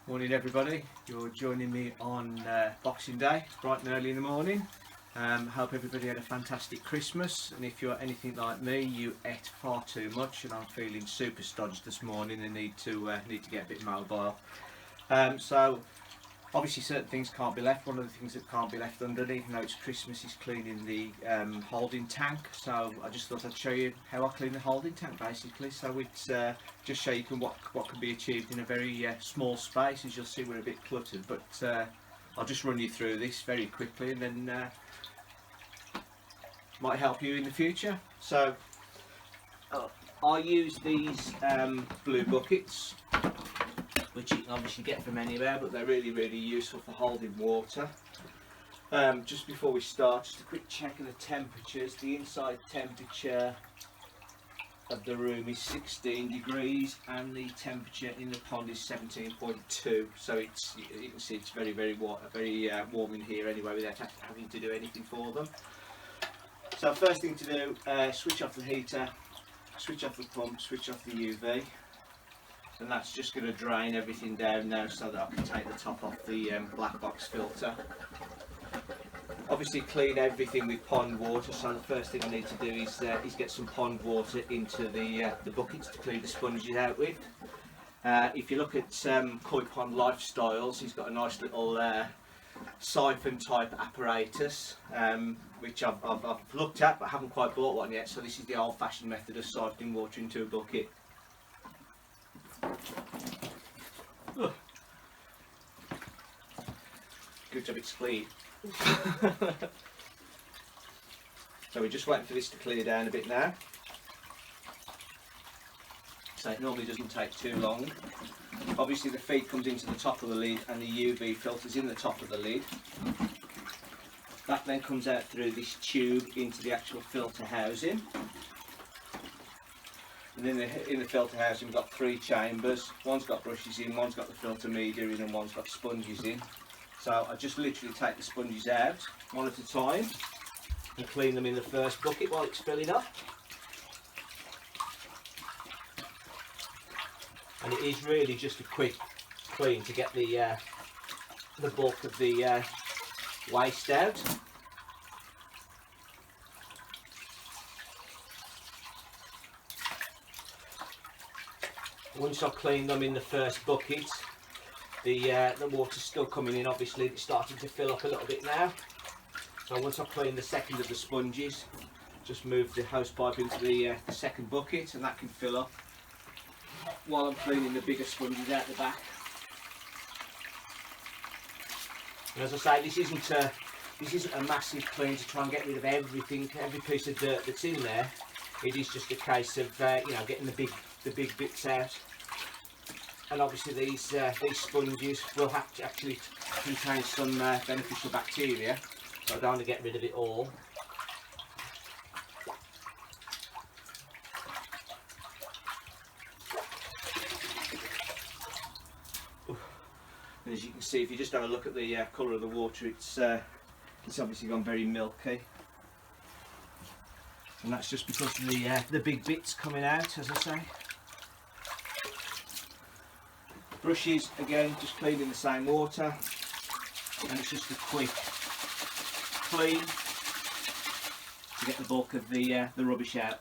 Morning everybody, you're joining me on Boxing Day, bright and early in the morning. Hope everybody had a fantastic Christmas, and if you're anything like me, you ate far too much and I'm feeling super stodged this morning and need to get a bit mobile. So obviously certain things can't be left. One of the things that can't be left undone, even though it's Christmas, is cleaning the holding tank. So I just thought I'd show you how I clean the holding tank basically. So it's just show you what can be achieved in a very small space. As you'll see, we're a bit cluttered, but I'll just run you through this very quickly and then might help you in the future. So I use these blue buckets, which you can obviously get from anywhere, but they're really useful for holding water. Just before we start, just a quick check of the temperatures. The inside temperature of the room is 16 degrees and the temperature in the pond is 17.2, so it's, you can see it's very warm in here anyway, without having to do anything for them. So first thing to do, switch off the heater, switch off the pump, switch off the UV, and that's just going to drain everything down now so that I can take the top off the black box filter. Obviously clean everything with pond water, so the first thing I need to do is get some pond water into the buckets to clean the sponges out with. If you look at Koi Pond Lifestyles, he's got a nice little siphon type apparatus, which I've looked at but haven't quite bought one yet. So this is the old fashioned method of siphoning water into a bucket. Good job it's clean. So we're just waiting for this to clear down a bit now. So it normally doesn't take too long. Obviously the feed comes into the top of the lid and the UV filters in the top of the lid. That then comes out through this tube into the actual filter housing. And then in the filter housing we've got 3 chambers. One's got brushes in, one's got the filter media in, and one's got sponges in. So I just literally take the sponges out one at a time and clean them in the first bucket while it's filling up. And it is really just a quick clean to get the bulk of the waste out. Once I've cleaned them in the first bucket, the water's still coming in. Obviously it's starting to fill up a little bit now. So once I've cleaned the second of the sponges, just move the hose pipe into the second bucket, and that can fill up while I'm cleaning the bigger sponges out the back. And as I say, this isn't a massive clean to try and get rid of everything, every piece of dirt that's in there. It is just a case of you know, getting the big bits out. And obviously these sponges will have to actually contain some beneficial bacteria, so I don't want to get rid of it all. And as you can see, if you just have a look at the colour of the water, it's obviously gone very milky, and that's just because of the big bits coming out, as I say. Brushes, again, just clean in the same water, and it's just a quick clean to get the bulk of the rubbish out.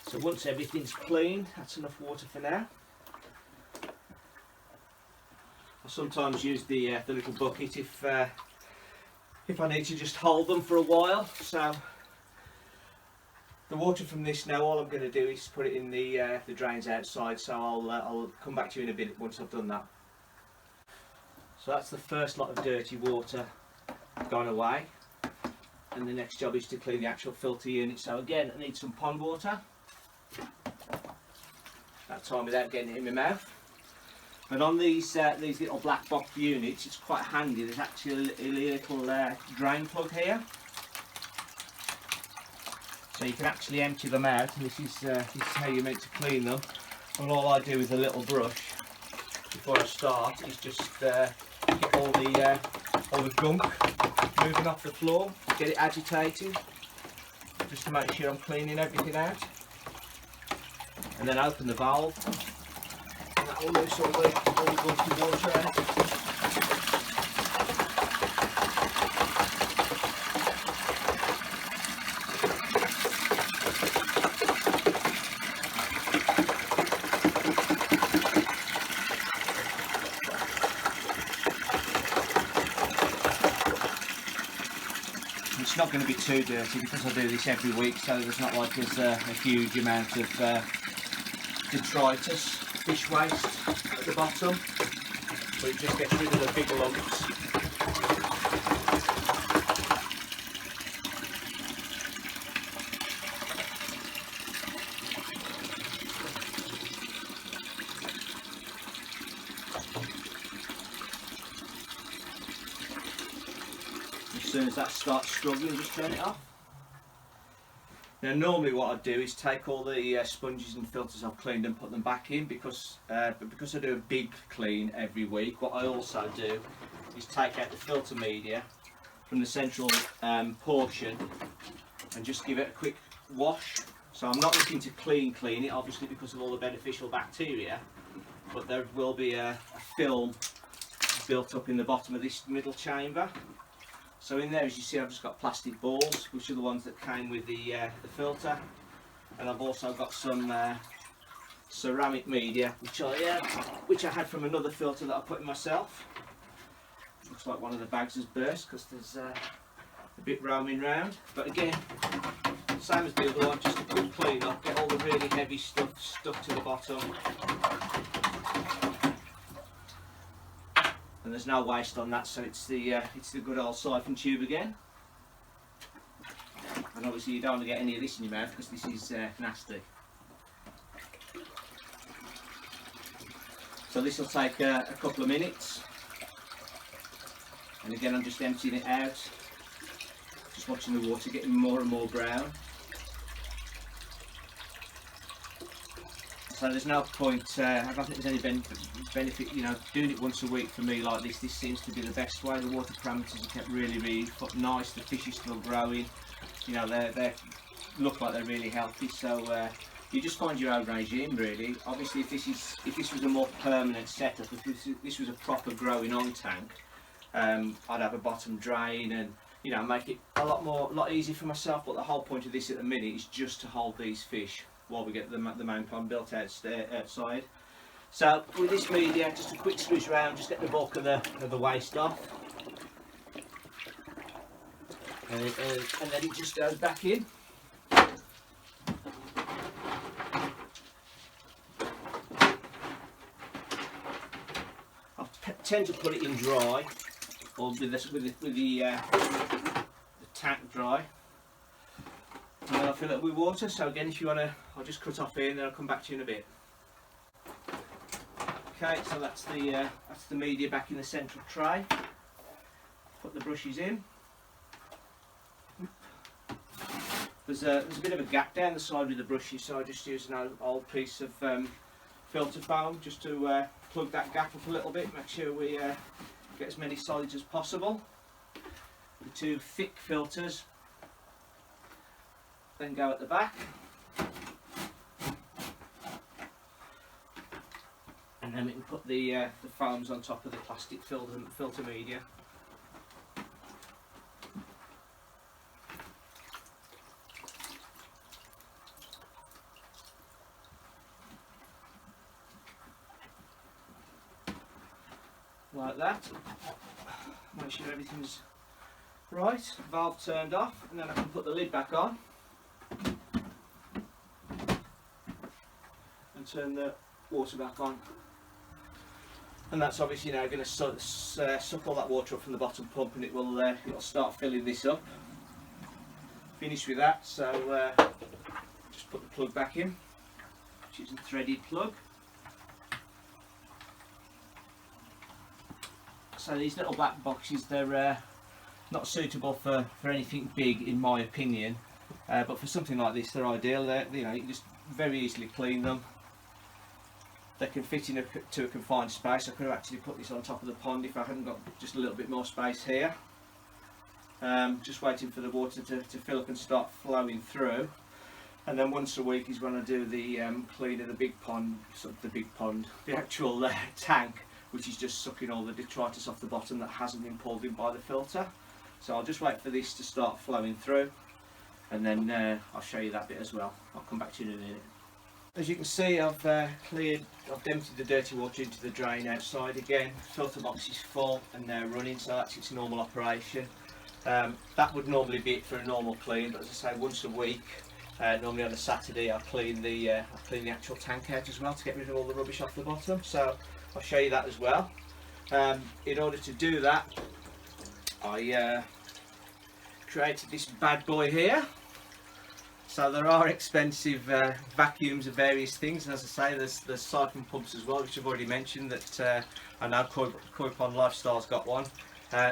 So once everything's clean, that's enough water for now. I sometimes use the little bucket if I need to just hold them for a while. So the water from this now, all I'm going to do is put it in the drains outside. So I'll come back to you in a bit once I've done that. So that's the first lot of dirty water gone away, and the next job is to clean the actual filter unit. So again, I need some pond water. That time without getting it in my mouth. But on these little black box units, it's quite handy. There's actually a little drain plug here, so you can actually empty them out. And this is how you're meant to clean them. And all I do with a little brush before I start is just get all the or the gunk moving off the floor. Get it agitated, just to make sure I'm cleaning everything out. And then open the valve, and that will loose all the gunky water out. It's not going to be too dirty because I do this every week, so there's not like there's a huge amount of detritus, fish waste at the bottom, but it just gets rid of the big lumps. As soon as that starts struggling, just turn it off. Now normally what I do is take all the sponges and filters I've cleaned and put them back in, because I do a big clean every week. What I also do is take out the filter media from the central portion and just give it a quick wash. So I'm not looking to clean it, obviously, because of all the beneficial bacteria, but there will be a film built up in the bottom of this middle chamber. So in there, as you see, I've just got plastic balls, which are the ones that came with the filter, and I've also got some ceramic media, which I had from another filter that I put in myself. Looks like one of the bags has burst because there's a bit roaming round. But again, same as the other one, just a quick clean up, get all the really heavy stuff stuck to the bottom. And there's no waste on that, so it's the good old siphon tube again. And obviously you don't want to get any of this in your mouth because this is nasty. So this will take a couple of minutes. And again, I'm just emptying it out, just watching the water getting more and more brown. So there's no point, I don't think there's any benefit, you know, doing it once a week for me like this. This seems to be the best way. The water parameters are kept really nice, the fish is still growing, you know, they look like they're really healthy. So you just find your own regime really. Obviously if this was a more permanent setup, if this was a proper growing on tank, I'd have a bottom drain and, you know, make it a lot easier for myself. But the whole point of this at the minute is just to hold these fish while we get the main pond built outside. So with this media, just a quick switch around, just get the bulk of the waste off, and then it just goes back in. I tend to put it in dry, or with the tank dry. And then I'll fill it up with water. So again, if you want to, I'll just cut off here and then I'll come back to you in a bit. Okay, so that's the media back in the central tray. Put the brushes in. There's a bit of a gap down the side with the brushes, so I just use an old piece of filter foam just to plug that gap up a little bit, make sure we get as many solids as possible. The two thick filters then go at the back, and then we can put the foams on top of the plastic filter media. Like that. Make sure everything's right. Valve turned off, and then I can put the lid back on and turn the water back on. And that's obviously now going to suck all that water up from the bottom pump, and it'll start filling this up. Finished with that, so just put the plug back in, which is a threaded plug. So these little black boxes, they're not suitable for anything big in my opinion, but for something like this they're ideal. You know, you can just very easily clean them. they can fit in to a confined space. I could have actually put this on top of the pond if I hadn't got just a little bit more space here. Just waiting for the water to fill up and start flowing through. And then once a week is when I do the clean of the big pond, the actual tank, which is just sucking all the detritus off the bottom that hasn't been pulled in by the filter. So I'll just wait for this to start flowing through, and then I'll show you that bit as well. I'll come back to you in a minute. As you can see, I've emptied the dirty water into the drain outside again. Filter box is full and now running, so that's its normal operation. That would normally be it for a normal clean, but as I say, once a week, normally on a Saturday, I clean the actual tank out as well to get rid of all the rubbish off the bottom. So I'll show you that as well. In order to do that, I created this bad boy here. So there are expensive vacuums of various things, and as I say, there's siphon pumps as well, which I've already mentioned that I know Koi Pond Lifestyle's got one.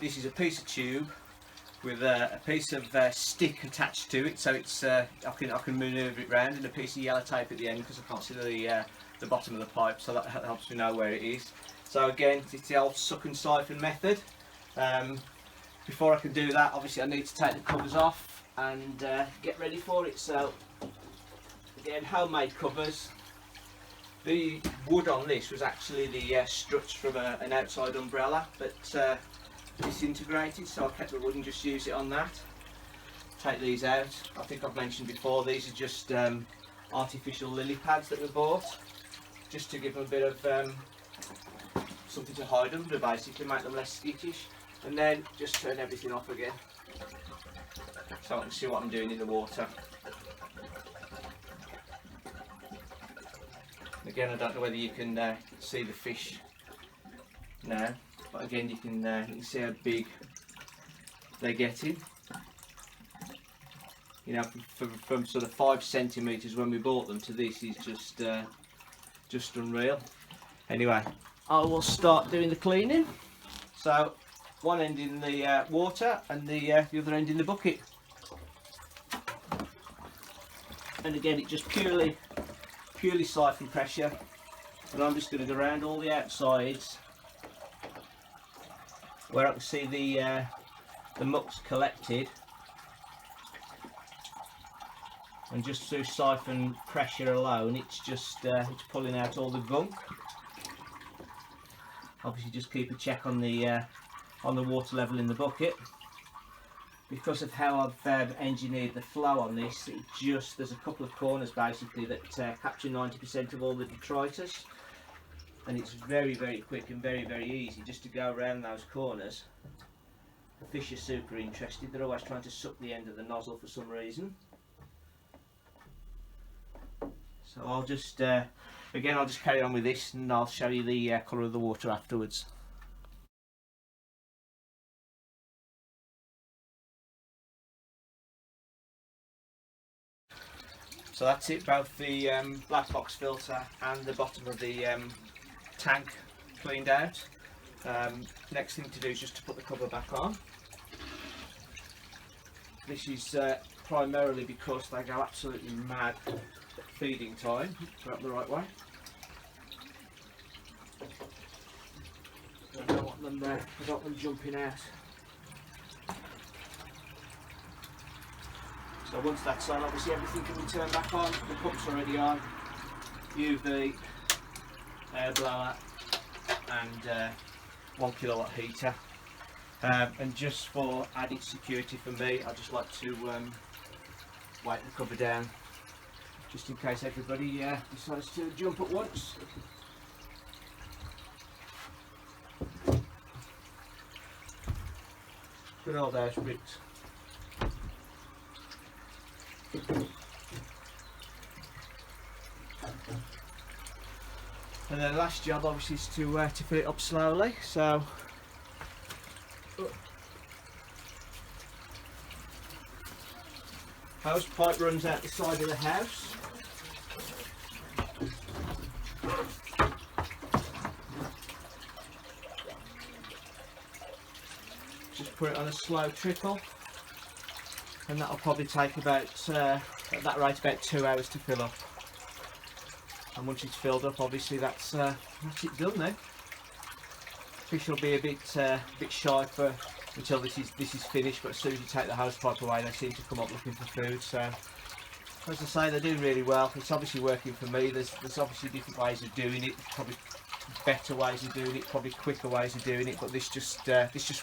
This is a piece of tube with a piece of stick attached to it, so it's I can manoeuvre it round, and a piece of yellow tape at the end because I can't see the bottom of the pipe, so that helps me know where it is. So again, it's the old suck and siphon method. Before I can do that, obviously I need to take the covers off and get ready for it. So again, homemade covers. The wood on this was actually the struts from an outside umbrella, but disintegrated, so I kept the wood and just used it on that. Take these out. I think I've mentioned before, these are just artificial lily pads that we bought, just to give them a bit of something to hide them, to basically make them less skittish. And then just turn everything off again, so I can see what I'm doing in the water. Again, I don't know whether you can see the fish now, but again you can see how big they're getting. You know, from sort of 5 centimetres when we bought them to this is just unreal. Anyway, I will start doing the cleaning. So one end in the water and the other end in the bucket. And again, it just purely siphon pressure, and I'm just going to go around all the outsides where I can see the muck's collected, and just through siphon pressure alone, it's just it's pulling out all the gunk. Obviously, just keep a check on the water level in the bucket. Because of how I've engineered the flow on this, there's a couple of corners basically that capture 90% of all the detritus, and it's very, very quick and very, very easy just to go around those corners. The fish are super interested, they're always trying to suck the end of the nozzle for some reason. So I'll just carry on with this, and I'll show you the colour of the water afterwards. So that's it, both the black box filter and the bottom of the tank cleaned out. Next thing to do is just to put the cover back on. This is primarily because they go absolutely mad at feeding time. Put it the right way. I don't want them jumping out. So once that's on, obviously everything can be turned back on. The pump's already on, UV, air blower, and 1 kilowatt heater. And just for added security for me, I just like to weight the cover down, just in case everybody decides to jump at once. Good old house bricks. And then the last job obviously is to fill it up slowly. So hose pipe runs out the side of the house. Just put it on a slow trickle, and that'll probably take about at that rate about 2 hours to fill up. I'm and once it's filled up, obviously that's it done now. Fish will be a bit shy until this is finished, but as soon as you take the hose pipe away, they seem to come up looking for food. So as I say, they're doing really well. It's obviously working for me. There's obviously different ways of doing it, probably better ways of doing it, probably quicker ways of doing it, but this just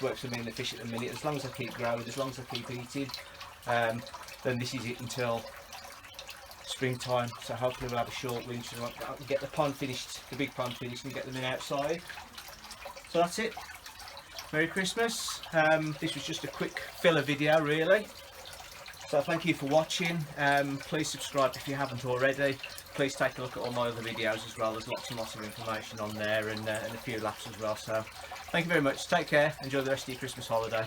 works for me and the fish at the minute. As long as I keep growing, as long as I keep eating, then this is it until springtime. So hopefully we'll have a short winter and I can get the pond finished, the big pond finished, and get them in outside. So that's it. Merry Christmas. This was just a quick filler video really. So thank you for watching. Please subscribe if you haven't already. Please take a look at all my other videos as well. There's lots and lots of information on there, and a few laughs as well. So thank you very much. Take care. Enjoy the rest of your Christmas holiday.